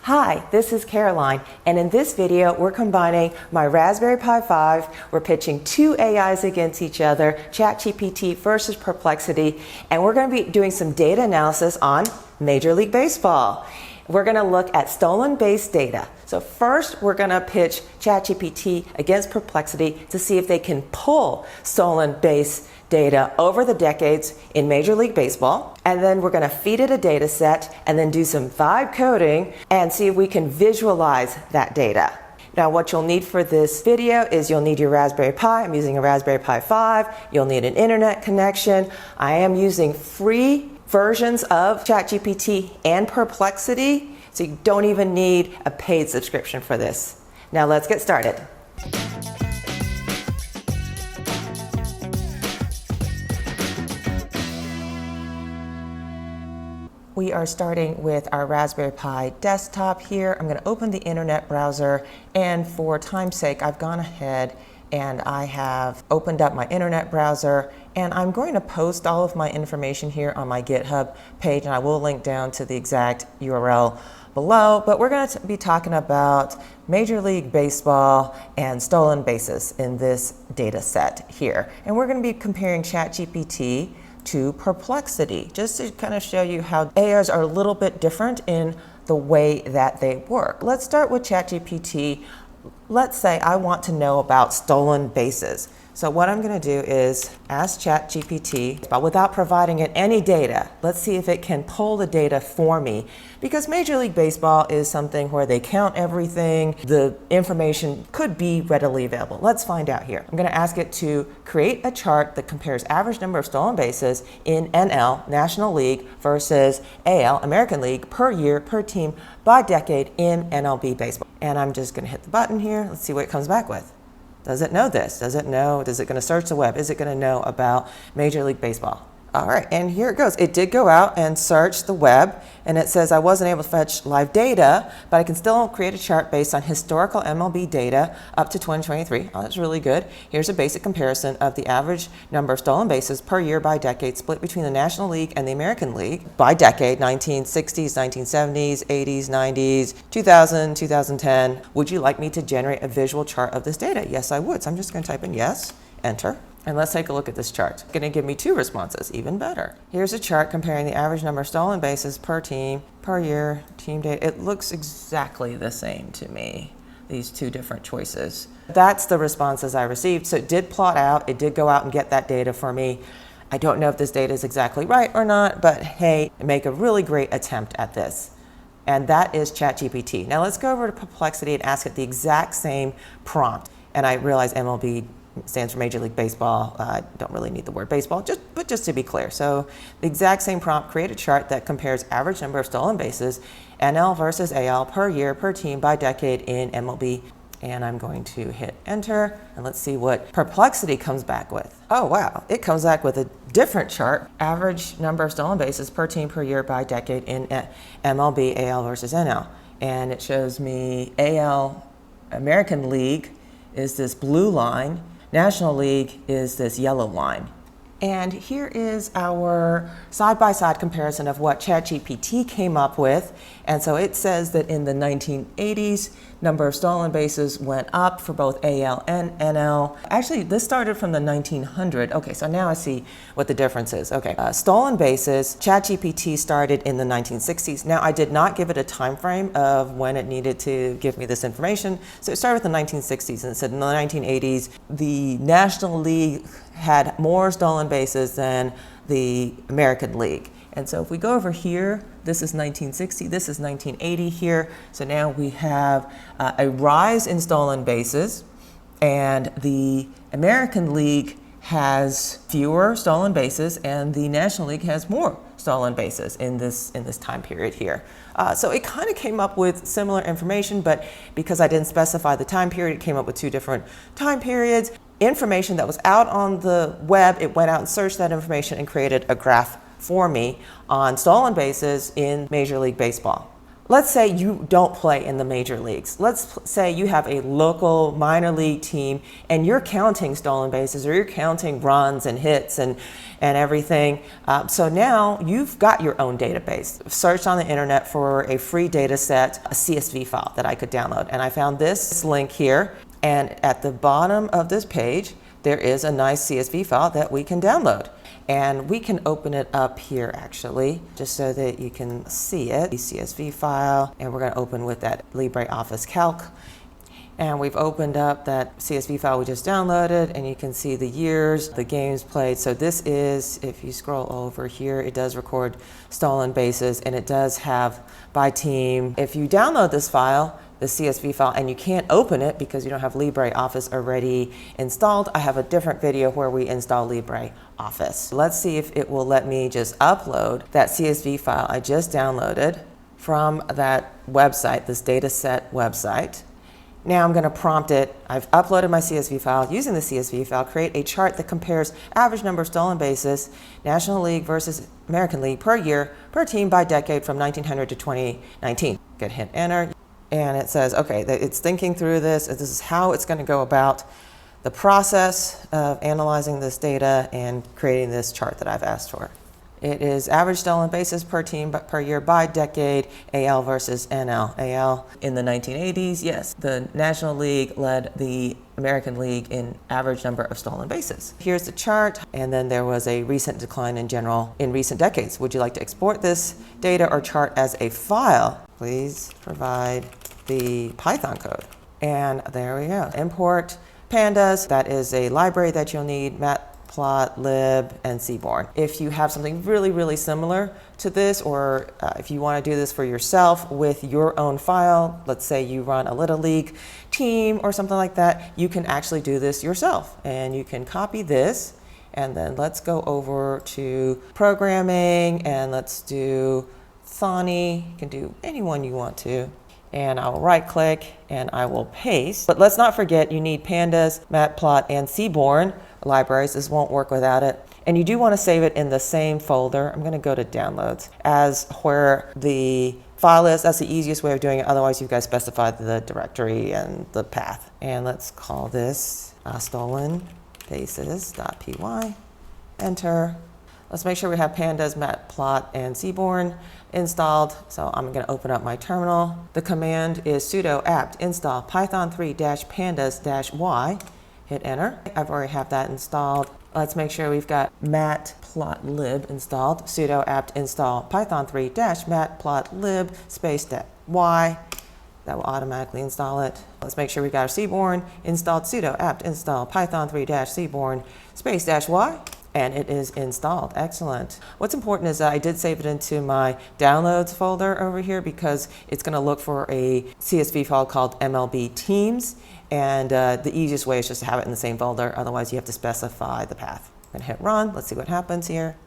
Hi, this is Caroline, and in this video we're combining my Raspberry Pi 5. We're pitching two AIs against each other, ChatGPT versus Perplexity, and we're going to be doing some data analysis on Major League Baseball. We're going to look at stolen base data. So first we're going to pitch ChatGPT against Perplexity to see if they can pull stolen base data over the decades in Major League Baseball, and then we're going to feed it a data set and then do some vibe coding and see if we can visualize that data. Now what you'll need for this video is you'll need your Raspberry Pi. I'm using a Raspberry Pi 5. You'll need an internet connection. I am using free versions of ChatGPT and Perplexity, so you don't even need a paid subscription for this. Now let's get started. We are starting with our Raspberry Pi desktop here. I'm going to open the internet browser, and for time's sake, I've gone ahead and I have opened up my internet browser, and I'm going to post all of my information here on my GitHub page, and I will link down to the exact URL below. But we're going to be talking about Major League Baseball and stolen bases in this data set here. And we're going to be comparing ChatGPT to Perplexity, just to kind of show you how AIs are a little bit different in the way that they work. Let's start with ChatGPT. Let's say I want to know about stolen bases. So what I'm going to do is ask ChatGPT, but without providing it any data. Let's see if it can pull the data for me, because Major League Baseball is something where they count everything. The information could be readily available. Let's find out here. I'm going to ask it to create a chart that compares average number of stolen bases in NL, National League, versus AL, American League, per year, per team, by decade in MLB baseball. And I'm just going to hit the button here. Let's see what it comes back with. Does it know this? Does it know? Is it going to search the web? Is it going to know about Major League Baseball? All right, and here it goes. It did go out and search the web, and it says I wasn't able to fetch live data, but I can still create a chart based on historical MLB data up to 2023. Oh, that's really good. Here's a basic comparison of the average number of stolen bases per year by decade, split between the National League and the American League by decade, 1960s, 1970s, 80s, 90s, 2000, 2010. Would you like me to generate a visual chart of this data? Yes, I would. So I'm just going to type in yes, enter. And let's take a look at this chart. It's going to give me two responses, even better. Here's a chart comparing the average number of stolen bases per team, per year, team data. It looks exactly the same to me, these two different choices. That's the responses I received. So it did plot out, it did go out and get that data for me. I don't know if this data is exactly right or not, but hey, make a really great attempt at this. And that is ChatGPT. Now let's go over to Perplexity and ask it the exact same prompt. And I realize MLB stands for Major League Baseball. I don't really need the word baseball, but just to be clear. So the exact same prompt, create a chart that compares average number of stolen bases, NL versus AL, per year, per team, by decade in MLB. And I'm going to hit enter, and let's see what Perplexity comes back with. Oh wow, it comes back with a different chart, average number of stolen bases per team, per year, by decade in MLB, AL versus NL. And it shows me AL, American League, is this blue line. National League is this yellow line. And here is our side-by-side comparison of what ChatGPT came up with. And so it says that in the 1980s, number of stolen bases went up for both AL and NL. Actually, this started from the 1900. Okay, so now I see what the difference is. Okay, stolen bases, ChatGPT started in the 1960s. Now, I did not give it a time frame of when it needed to give me this information. So it started with the 1960s, and it said in the 1980s, the National League had more stolen bases than the American League. And so if we go over here, this is 1960, this is 1980 here. So now we have a rise in stolen bases, and the American League has fewer stolen bases, and the National League has more stolen bases in this time period here. So it kind of came up with similar information, but because I didn't specify the time period, it came up with two different time periods. Information that was out on the web, it went out and searched that information and created a graph for me on stolen bases in Major League Baseball. Let's say you don't play in the major leagues. Let's say you have a local minor league team and you're counting stolen bases or you're counting runs and hits and everything. So now you've got your own database. Searched on the internet for a free data set, a CSV file that I could download. And I found this link here. And at the bottom of this page, there is a nice CSV file that we can download. And we can open it up here actually, just so that you can see it. The CSV file, and we're going to open with that LibreOffice Calc. And we've opened up that CSV file we just downloaded, and you can see the years, the games played. So this is, if you scroll over here, it does record stolen bases, and it does have by team. If you download this file, the CSV file, and you can't open it because you don't have LibreOffice already installed, I have a different video where we install LibreOffice. Let's see if it will let me just upload that CSV file I just downloaded from that website, this dataset website. Now I'm going to prompt it. I've uploaded my CSV file. Using the CSV file, create a chart that compares average number of stolen bases, National League versus American League per year, per team by decade from 1900 to 2019. Good, hit enter. And it says, okay, it's thinking through this. This is how it's going to go about the process of analyzing this data and creating this chart that I've asked for. It is average stolen bases per team per year by decade, AL versus NL. AL in the 1980s, yes, the National League led the American League in average number of stolen bases. Here's the chart, and then there was a recent decline in general in recent decades. Would you like to export this data or chart as a file? Please provide the Python code. And there we go. Import pandas. That is a library that you'll need. Matplotlib and Seaborn. If you have something really, really similar to this, or if you want to do this for yourself with your own file, let's say you run a Little League team or something like that, you can actually do this yourself. And you can copy this, and then let's go over to programming, and let's do Thani. You can do any one you want to. And I will right click and I will paste. But let's not forget you need pandas, matplot, and Seaborn libraries. This won't work without it. And you do want to save it in the same folder. I'm going to go to downloads as where the file is. That's the easiest way of doing it. Otherwise, you guys specify the directory and the path. And let's call this stolen bases.py. Enter. Let's make sure we have pandas, matplot, and Seaborn installed. So I'm going to open up my terminal. The command is sudo apt install python3-pandas-y. Hit enter. I've already have that installed. Let's make sure we've got matplotlib installed. Sudo apt install python3-matplotlib -y. That will automatically install it. Let's make sure we got our Seaborn installed. Sudo apt install python3-seaborn -y. And it is installed. Excellent. What's important is that I did save it into my downloads folder over here because it's going to look for a CSV file called MLB Teams. And the easiest way is just to have it in the same folder. Otherwise, you have to specify the path. I'm going to hit run. Let's see what happens here.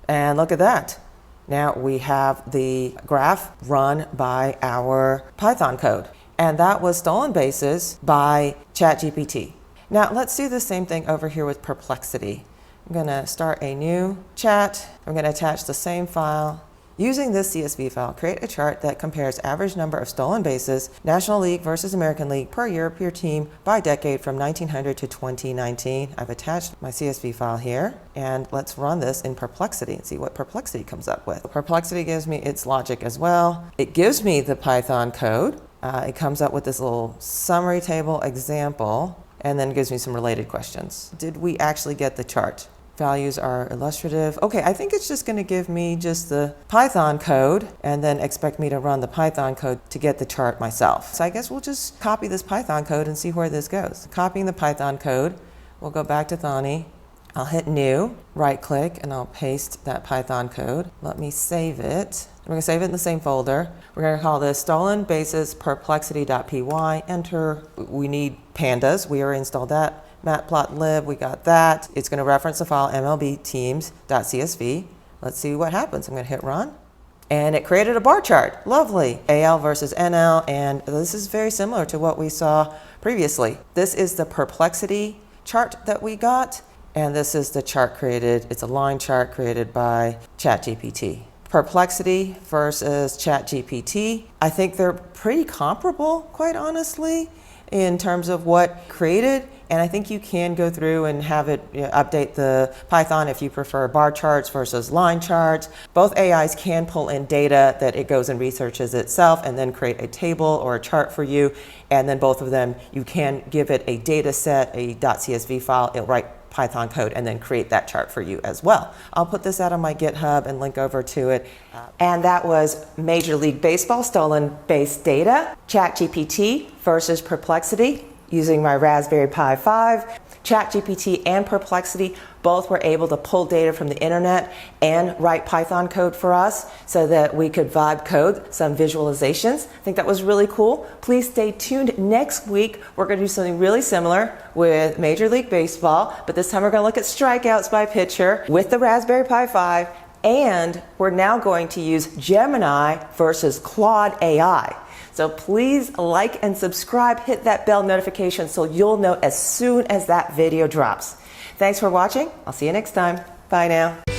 And look at that. Now we have the graph run by our Python code. And that was stolen bases by ChatGPT. Now let's do the same thing over here with Perplexity. I'm going to start a new chat. I'm going to attach the same file. Using this CSV file, create a chart that compares average number of stolen bases, National League versus American League per year per team by decade from 1900 to 2019. I've attached my CSV file here, and let's run this in Perplexity and see what Perplexity comes up with. Perplexity gives me its logic as well. It gives me the Python code. It comes up with this little summary table example, and then gives me some related questions. Did we actually get the chart? Values are illustrative. Okay, I think it's just going to give me just the Python code and then expect me to run the Python code to get the chart myself. So I guess we'll just copy this Python code and see where this goes. Copying the Python code, we'll go back to Thani. I'll hit new, right click, and I'll paste that Python code. Let me save it. We're going to save it in the same folder. We're going to call this stolen bases perplexity.py. Enter. We need pandas. We already installed that. Matplotlib, we got that. It's going to reference the file mlbteams.csv. Let's see what happens. I'm going to hit run. And it created a bar chart. Lovely. AL versus NL. And this is very similar to what we saw previously. This is the Perplexity chart that we got. And this is the chart created. It's a line chart created by ChatGPT. Perplexity versus ChatGPT. I think they're pretty comparable, quite honestly, in terms of what created. And I think you can go through and have it update the Python if you prefer bar charts versus line charts. Both AIs can pull in data that it goes and researches itself and then create a table or a chart for you. And then both of them, you can give it a data set, a .csv file, it'll write Python code and then create that chart for you as well. I'll put this out on my GitHub and link over to it. And that was Major League Baseball stolen base data, ChatGPT versus Perplexity using my Raspberry Pi 5. ChatGPT and Perplexity both were able to pull data from the internet and write Python code for us so that we could vibe code some visualizations. I think that was really cool. Please stay tuned. Next week, we're going to do something really similar with Major League Baseball, but this time we're going to look at strikeouts by pitcher with the Raspberry Pi 5, and we're now going to use Gemini versus Claude AI. So please like and subscribe, hit that bell notification so you'll know as soon as that video drops. Thanks for watching. I'll see you next time. Bye now.